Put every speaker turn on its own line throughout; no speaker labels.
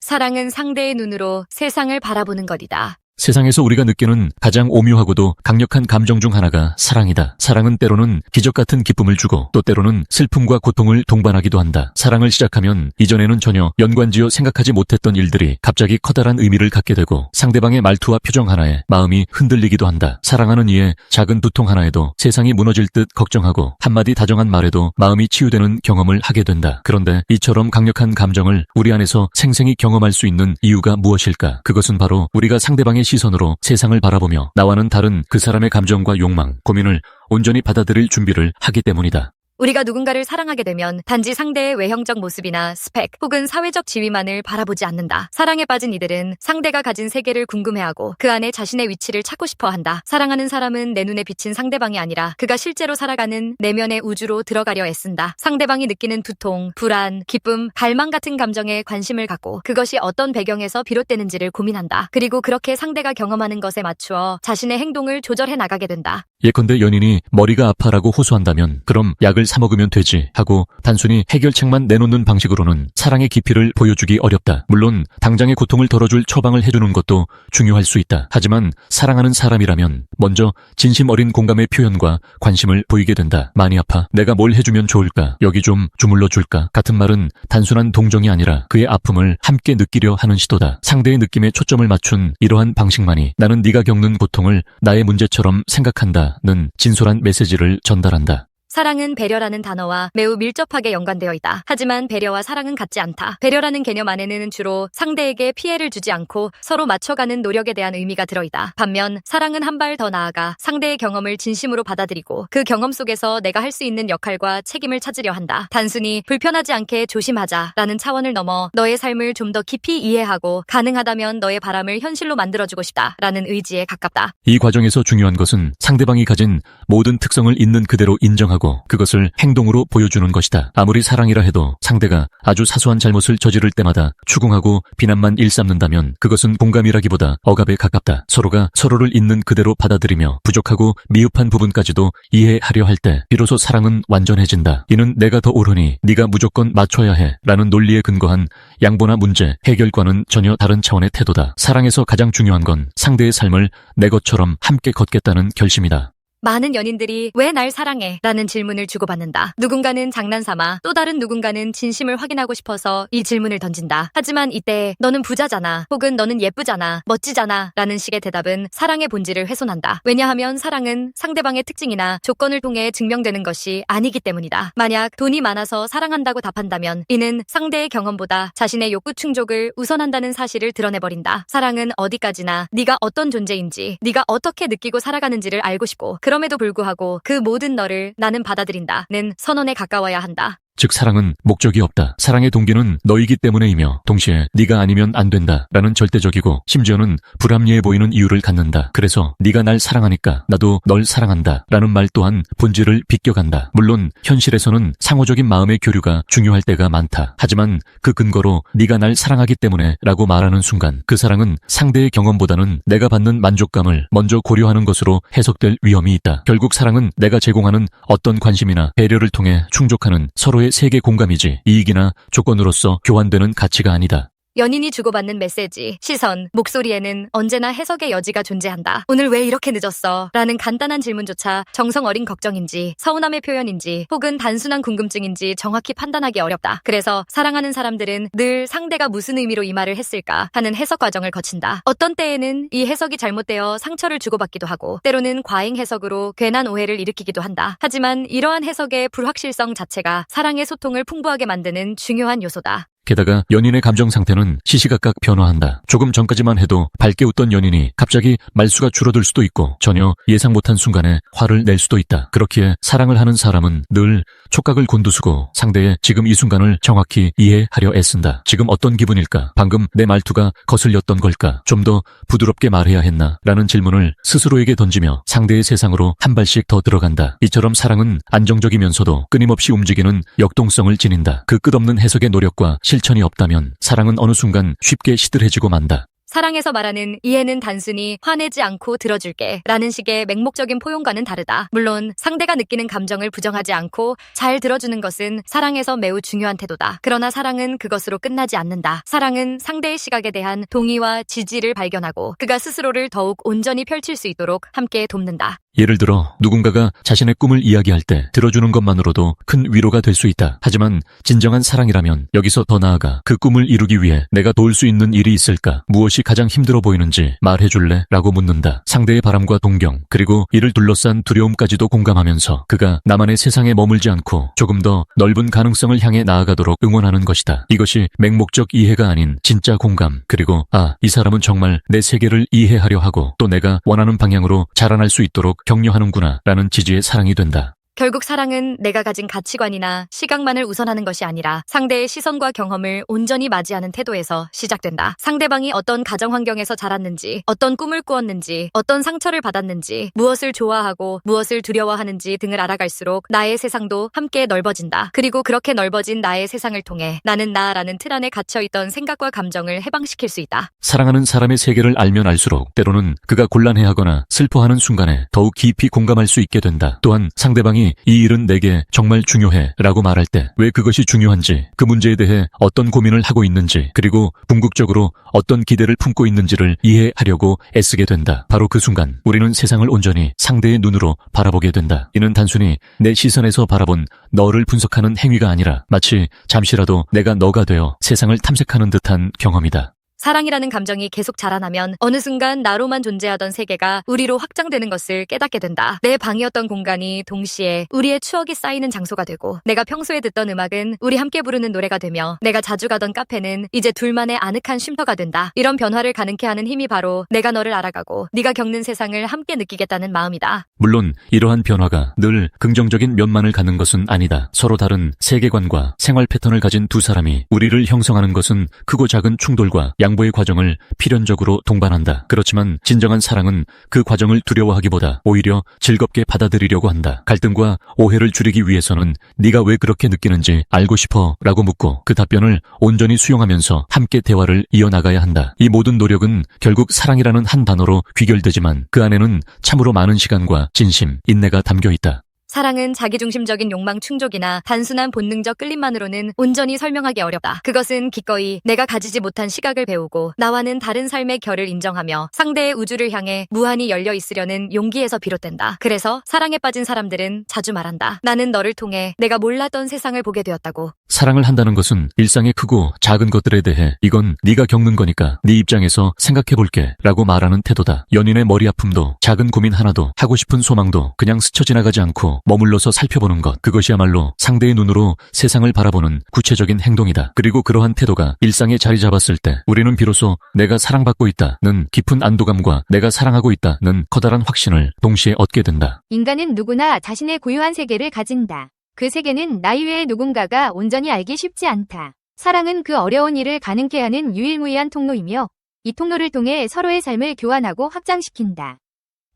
사랑은 상대의 눈으로 세상을 바라보는 것이다.
세상에서 우리가 느끼는 가장 오묘하고도 강력한 감정 중 하나가 사랑이다. 사랑은 때로는 기적 같은 기쁨을 주고 또 때로는 슬픔과 고통을 동반하기도 한다. 사랑을 시작하면 이전에는 전혀 연관지어 생각하지 못했던 일들이 갑자기 커다란 의미를 갖게 되고 상대방의 말투와 표정 하나에 마음이 흔들리기도 한다. 사랑하는 이의 작은 두통 하나에도 세상이 무너질 듯 걱정하고 한마디 다정한 말에도 마음이 치유되는 경험을 하게 된다. 그런데 이처럼 강력한 감정을 우리 안에서 생생히 경험할 수 있는 이유가 무엇일까? 그것은 바로 우리가 상대방의 시선으로 세상을 바라보며 나와는 다른 그 사람의 감정과 욕망, 고민을 온전히 받아들일 준비를 하기 때문이다.
우리가 누군가를 사랑하게 되면 단지 상대의 외형적 모습이나 스펙 혹은 사회적 지위만을 바라보지 않는다. 사랑에 빠진 이들은 상대가 가진 세계를 궁금해하고 그 안에 자신의 위치를 찾고 싶어 한다. 사랑하는 사람은 내 눈에 비친 상대방이 아니라 그가 실제로 살아가는 내면의 우주로 들어가려 애쓴다. 상대방이 느끼는 두통, 불안, 기쁨, 갈망 같은 감정에 관심을 갖고 그것이 어떤 배경에서 비롯되는지를 고민한다. 그리고 그렇게 상대가 경험하는 것에 맞추어 자신의 행동을 조절해 나가게 된다.
예컨대 연인이 머리가 아파라고 호소한다면 그럼 약을 사 먹으면 되지 하고 단순히 해결책만 내놓는 방식으로는 사랑의 깊이를 보여주기 어렵다. 물론 당장의 고통을 덜어줄 처방을 해주는 것도 중요할 수 있다. 하지만 사랑하는 사람이라면 먼저 진심 어린 공감의 표현과 관심을 보이게 된다. 많이 아파. 내가 뭘 해주면 좋을까? 여기 좀 주물러 줄까? 같은 말은 단순한 동정이 아니라 그의 아픔을 함께 느끼려 하는 시도다. 상대의 느낌에 초점을 맞춘 이러한 방식만이 나는 네가 겪는 고통을 나의 문제처럼 생각한다는 진솔한 메시지를 전달한다.
사랑은 배려라는 단어와 매우 밀접하게 연관되어 있다. 하지만 배려와 사랑은 같지 않다. 배려라는 개념 안에는 주로 상대에게 피해를 주지 않고 서로 맞춰가는 노력에 대한 의미가 들어있다. 반면 사랑은 한 발 더 나아가 상대의 경험을 진심으로 받아들이고 그 경험 속에서 내가 할 수 있는 역할과 책임을 찾으려 한다. 단순히 불편하지 않게 조심하자라는 차원을 넘어 너의 삶을 좀 더 깊이 이해하고 가능하다면 너의 바람을 현실로 만들어주고 싶다라는 의지에 가깝다.
이 과정에서 중요한 것은 상대방이 가진 모든 특성을 있는 그대로 인정하고 그것을 행동으로 보여주는 것이다. 아무리 사랑이라 해도 상대가 아주 사소한 잘못을 저지를 때마다 추궁하고 비난만 일삼는다면 그것은 공감이라기보다 억압에 가깝다. 서로가 서로를 있는 그대로 받아들이며 부족하고 미흡한 부분까지도 이해하려 할 때 비로소 사랑은 완전해진다. 이는 내가 더 옳으니 네가 무조건 맞춰야 해 라는 논리에 근거한 양보나 문제, 해결과는 전혀 다른 차원의 태도다. 사랑에서 가장 중요한 건 상대의 삶을 내 것처럼 함께 걷겠다는 결심이다.
많은 연인들이 왜 날 사랑해? 라는 질문을 주고받는다. 누군가는 장난삼아 또 다른 누군가는 진심을 확인하고 싶어서 이 질문을 던진다. 하지만 이때 너는 부자잖아 혹은 너는 예쁘잖아 멋지잖아 라는 식의 대답은 사랑의 본질을 훼손한다. 왜냐하면 사랑은 상대방의 특징이나 조건을 통해 증명되는 것이 아니기 때문이다. 만약 돈이 많아서 사랑한다고 답한다면 이는 상대의 경험보다 자신의 욕구 충족을 우선한다는 사실을 드러내버린다. 사랑은 어디까지나 네가 어떤 존재인지 네가 어떻게 느끼고 살아가는지를 알고 싶고 그럼에도 불구하고 그 모든 너를 나는 받아들인다는 선언에 가까워야 한다.
즉 사랑은 목적이 없다. 사랑의 동기는 너이기 때문에이며 동시에 네가 아니면 안 된다 라는 절대적이고 심지어는 불합리해 보이는 이유를 갖는다. 그래서 네가 날 사랑하니까 나도 널 사랑한다 라는 말 또한 본질을 비껴간다. 물론 현실에서는 상호적인 마음의 교류가 중요할 때가 많다. 하지만 그 근거로 네가 날 사랑하기 때문에 라고 말하는 순간 그 사랑은 상대의 경험보다는 내가 받는 만족감을 먼저 고려하는 것으로 해석될 위험이 있다. 결국 사랑은 내가 제공하는 어떤 관심이나 배려를 통해 충족하는 서로의 세계 공감이지 이익이나 조건으로서 교환되는 가치가 아니다.
연인이 주고받는 메시지, 시선, 목소리에는 언제나 해석의 여지가 존재한다. 오늘 왜 이렇게 늦었어? 라는 간단한 질문조차 정성 어린 걱정인지, 서운함의 표현인지, 혹은 단순한 궁금증인지 정확히 판단하기 어렵다. 그래서 사랑하는 사람들은 늘 상대가 무슨 의미로 이 말을 했을까 하는 해석 과정을 거친다. 어떤 때에는 이 해석이 잘못되어 상처를 주고받기도 하고, 때로는 과잉 해석으로 괜한 오해를 일으키기도 한다. 하지만 이러한 해석의 불확실성 자체가 사랑의 소통을 풍부하게 만드는 중요한 요소다.
게다가 연인의 감정 상태는 시시각각 변화한다. 조금 전까지만 해도 밝게 웃던 연인이 갑자기 말수가 줄어들 수도 있고 전혀 예상 못한 순간에 화를 낼 수도 있다. 그렇기에 사랑을 하는 사람은 늘 촉각을 곤두쓰고 상대의 지금 이 순간을 정확히 이해하려 애쓴다. 지금 어떤 기분일까? 방금 내 말투가 거슬렸던 걸까? 좀 더 부드럽게 말해야 했나? 라는 질문을 스스로에게 던지며 상대의 세상으로 한 발씩 더 들어간다. 이처럼 사랑은 안정적이면서도 끊임없이 움직이는 역동성을 지닌다. 그 끝없는 해석의 노력과 실천이 없다면 사랑은 어느 순간 쉽게 시들해지고 만다.
사랑에서 말하는 이해는 단순히 화내지 않고 들어줄게 라는 식의 맹목적인 포용과는 다르다. 물론 상대가 느끼는 감정을 부정하지 않고 잘 들어주는 것은 사랑에서 매우 중요한 태도다. 그러나 사랑은 그것으로 끝나지 않는다. 사랑은 상대의 시각에 대한 동의와 지지를 발견하고 그가 스스로를 더욱 온전히 펼칠 수 있도록 함께 돕는다.
예를 들어 누군가가 자신의 꿈을 이야기할 때 들어주는 것만으로도 큰 위로가 될 수 있다. 하지만 진정한 사랑이라면 여기서 더 나아가 그 꿈을 이루기 위해 내가 도울 수 있는 일이 있을까? 무엇이 가장 힘들어 보이는지 말해줄래? 라고 묻는다. 상대의 바람과 동경, 그리고 이를 둘러싼 두려움까지도 공감하면서 그가 나만의 세상에 머물지 않고 조금 더 넓은 가능성을 향해 나아가도록 응원하는 것이다. 이것이 맹목적 이해가 아닌 진짜 공감, 그리고 이 사람은 정말 내 세계를 이해하려 하고 또 내가 원하는 방향으로 자라날 수 있도록 격려하는구나 라는 지지의 사랑이 된다.
결국 사랑은 내가 가진 가치관이나 시각만을 우선하는 것이 아니라 상대의 시선과 경험을 온전히 맞이하는 태도에서 시작된다. 상대방이 어떤 가정 환경에서 자랐는지, 어떤 꿈을 꾸었는지, 어떤 상처를 받았는지, 무엇을 좋아하고 무엇을 두려워하는지 등을 알아갈수록 나의 세상도 함께 넓어진다. 그리고 그렇게 넓어진 나의 세상을 통해 나는 나라는 틀 안에 갇혀있던 생각과 감정을 해방시킬 수 있다.
사랑하는 사람의 세계를 알면 알수록 때로는 그가 곤란해하거나 슬퍼하는 순간에 더욱 깊이 공감할 수 있게 된다. 또한 상대방이 이 일은 내게 정말 중요해 라고 말할 때 왜 그것이 중요한지, 그 문제에 대해 어떤 고민을 하고 있는지, 그리고 궁극적으로 어떤 기대를 품고 있는지를 이해하려고 애쓰게 된다. 바로 그 순간 우리는 세상을 온전히 상대의 눈으로 바라보게 된다. 이는 단순히 내 시선에서 바라본 너를 분석하는 행위가 아니라 마치 잠시라도 내가 너가 되어 세상을 탐색하는 듯한 경험이다.
사랑이라는 감정이 계속 자라나면 어느 순간 나로만 존재하던 세계가 우리로 확장되는 것을 깨닫게 된다. 내 방이었던 공간이 동시에 우리의 추억이 쌓이는 장소가 되고, 내가 평소에 듣던 음악은 우리 함께 부르는 노래가 되며, 내가 자주 가던 카페는 이제 둘만의 아늑한 쉼터가 된다. 이런 변화를 가능케 하는 힘이 바로 내가 너를 알아가고 네가 겪는 세상을 함께 느끼겠다는 마음이다.
물론 이러한 변화가 늘 긍정적인 면만을 갖는 것은 아니다. 서로 다른 세계관과 생활 패턴을 가진 두 사람이 우리를 형성하는 것은 크고 작은 충돌과 양보의 과정을 필연적으로 동반한다. 그렇지만 진정한 사랑은 그 과정을 두려워하기보다 오히려 즐겁게 받아들이려고 한다. 갈등과 오해를 줄이기 위해서는 네가 왜 그렇게 느끼는지 알고 싶어 라고 묻고 그 답변을 온전히 수용하면서 함께 대화를 이어나가야 한다. 이 모든 노력은 결국 사랑이라는 한 단어로 귀결되지만 그 안에는 참으로 많은 시간과 진심, 인내가 담겨 있다.
사랑은 자기중심적인 욕망 충족이나 단순한 본능적 끌림만으로는 온전히 설명하기 어렵다. 그것은 기꺼이 내가 가지지 못한 시각을 배우고 나와는 다른 삶의 결을 인정하며 상대의 우주를 향해 무한히 열려 있으려는 용기에서 비롯된다. 그래서 사랑에 빠진 사람들은 자주 말한다. 나는 너를 통해 내가 몰랐던 세상을 보게 되었다고.
사랑을 한다는 것은 일상의 크고 작은 것들에 대해 이건 네가 겪는 거니까 네 입장에서 생각해볼게 라고 말하는 태도다. 연인의 머리 아픔도 작은 고민 하나도 하고 싶은 소망도 그냥 스쳐 지나가지 않고 머물러서 살펴보는 것, 그것이야말로 상대의 눈으로 세상을 바라보는 구체적인 행동이다. 그리고 그러한 태도가 일상에 자리 잡았을 때 우리는 비로소 내가 사랑받고 있다는 깊은 안도감과 내가 사랑하고 있다는 커다란 확신을 동시에 얻게 된다.
인간은 누구나 자신의 고유한 세계를 가진다. 그 세계는 나 이외의 누군가가 온전히 알기 쉽지 않다. 사랑은 그 어려운 일을 가능케 하는 유일무이한 통로이며 이 통로를 통해 서로의 삶을 교환하고 확장시킨다.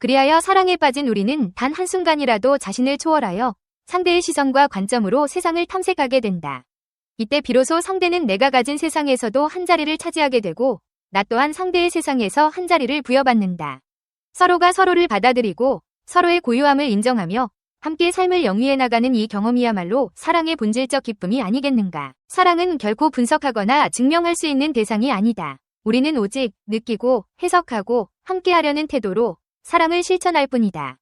그리하여 사랑에 빠진 우리는 단 한순간이라도 자신을 초월하여 상대의 시선과 관점으로 세상을 탐색하게 된다. 이때 비로소 상대는 내가 가진 세상에서도 한 자리를 차지하게 되고 나 또한 상대의 세상에서 한 자리를 부여받는다. 서로가 서로를 받아들이고 서로의 고유함을 인정하며 함께 삶을 영위해 나가는 이 경험이야말로 사랑의 본질적 기쁨이 아니겠는가. 사랑은 결코 분석하거나 증명할 수 있는 대상이 아니다. 우리는 오직 느끼고 해석하고 함께하려는 태도로 사랑을 실천할 뿐이다.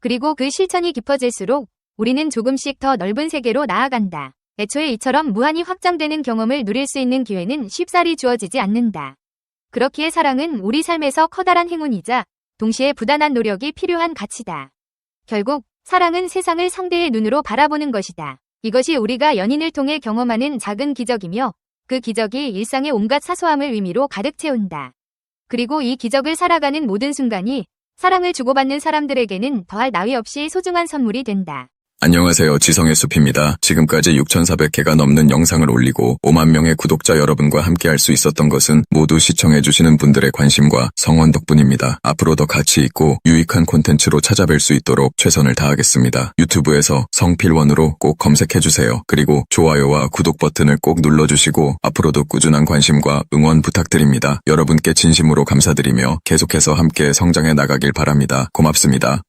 그리고 그 실천이 깊어질수록 우리는 조금씩 더 넓은 세계로 나아간다. 애초에 이처럼 무한히 확장되는 경험을 누릴 수 있는 기회는 쉽사리 주어지지 않는다. 그렇기에 사랑은 우리 삶에서 커다란 행운이자 동시에 부단한 노력이 필요한 가치다. 결국 사랑은 세상을 상대의 눈으로 바라보는 것이다. 이것이 우리가 연인을 통해 경험하는 작은 기적이며 그 기적이 일상의 온갖 사소함을 의미로 가득 채운다. 그리고 이 기적을 살아가는 모든 순간이 사랑을 주고받는 사람들에게는 더할 나위 없이 소중한 선물이 된다.
안녕하세요. 지성의 숲입니다. 지금까지 6,400개가 넘는 영상을 올리고 5만 명의 구독자 여러분과 함께 할 수 있었던 것은 모두 시청해주시는 분들의 관심과 성원 덕분입니다. 앞으로 더 가치 있고 유익한 콘텐츠로 찾아뵐 수 있도록 최선을 다하겠습니다. 유튜브에서 성필원으로 꼭 검색해주세요. 그리고 좋아요와 구독 버튼을 꼭 눌러주시고 앞으로도 꾸준한 관심과 응원 부탁드립니다. 여러분께 진심으로 감사드리며 계속해서 함께 성장해 나가길 바랍니다. 고맙습니다.